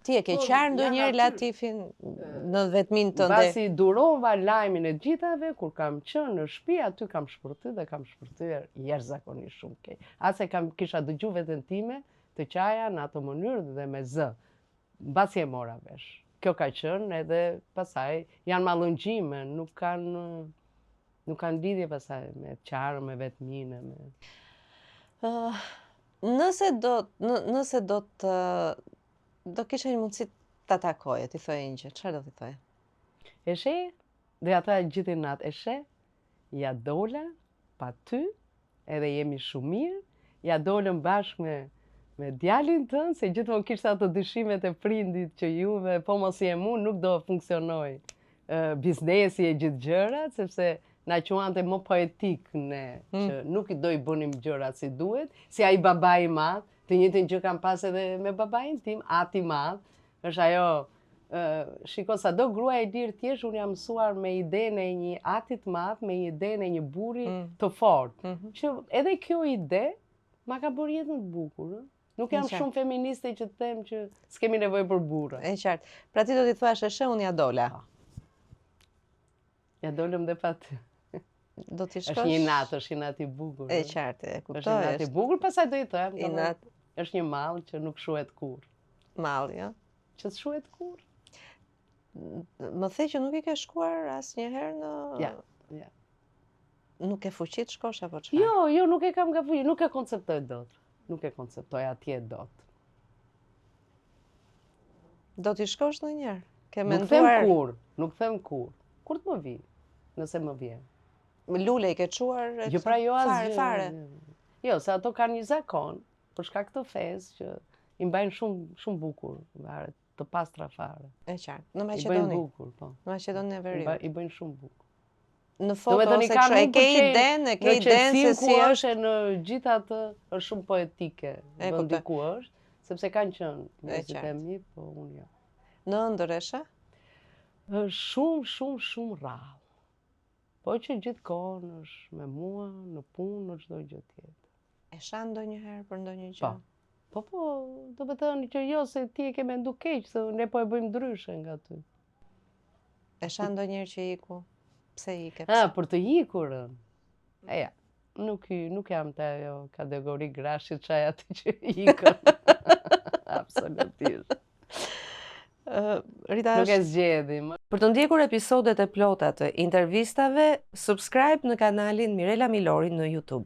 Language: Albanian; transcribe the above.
Ti e ke qarë ndonjëherë Latifin në vetmin tënde? Pasi durova lajmin e gjithave, kur kam qenë në shtëpi, aty kam shpërthyer dhe kam shpërthyer jashtëzakonisht shumë keq. As e kisha dëgjuar veten time të qaja në atë mënyrë dhe me zë. Mbasi e mora vesh. Kjo ka qenë edhe pasaj janë mallëngjime, nuk kanë lidhje pasaj me qarë, me vetminë, me... Nëse do kishe një mundësi ta takoje, ti thoje një gjë, çfarë do t'i thoje? Eshe, dhe ata gjithë natë, eshe, ja dola pa ty, edhe jemi shumë mirë, ja dolëm bashkë me djalin tënë, se gjithmonë kishte ato dyshimet e prindit që juve, po mos je mu, nuk do funksionoj biznesi e gjithë gjërat, sepse na quante më poetik ne, që nuk i do i bënim gjërat si duhet, si ai babai i madh, të njëjtën gjë kam pas edhe me babain tim, ati madh, është ajo, shiko, sado gruaja e lirë thjesht, unë jam mësuar me idenë e një atit madh, me idenë e një burri të fortë, që edhe kjo ide ma ka bërë jetën të bukur. Nuk jam shumë feministe që të them që s'kemi nevojë për burra. E qartë. Pra ti do t'i thuash eshe, unë ja dola. Ja dolëm dhe pa ty. Do t'i shkosh? Është një natë, është një natë i bukur. E qartë, e kuptoj. Është një natë i bukur, pastaj do i them. Është një mall që nuk shuhet kur. Mall, jo? Që s'shuhet kur. Më the që nuk i ke shkuar asnjëherë në... Ja. Nuk e fuqi të shkosh apo çfarë? Jo, nuk e kam nga fuqi, nuk e konceptoj dot. Nuk e konceptoj atje dot. Do t'i shkosh ndonjëherë? Ke menduar? Nuk them kur. Kur të më vi, nëse më vjen. Lule i ke çuar? Jo, pra jo asgjë. Fare. Jo, se ato kanë një zakon, për shkak të fesë që i mbajnë shumë bukur, varet të pastra fare. E qartë. Në Maqedoni. I bëjnë bukur, po. Në Maqedoni e Veriut. I bëjnë shumë bukur. Në foto ose kështu, e ke idenë se si është në gjithë atë është shumë poetike, vendi ku është, sepse kanë qenë njerëzit e mi, po unë jo. Në ëndër eshe? Shumë, shumë rrallë. Po që gjithë kohën është me mua, në punë, në çdo gjë tjetër. E shan ndonjëherë për ndonjë gjë? Po, do të thënë që jo, se ti e ke mendu keq, se ne po e bëjmë ndryshe nga ty. E shan ndonjëherë që iku? Pse ike? Për të ikur. Nuk jam të ajo kategori grashit qaj aty që ikën. Absolutisht. Rita, nuk e zgjedhim. Për të ndjekur episodet e plota të intervistave, subscribe në kanalin Mirela Milori në YouTube.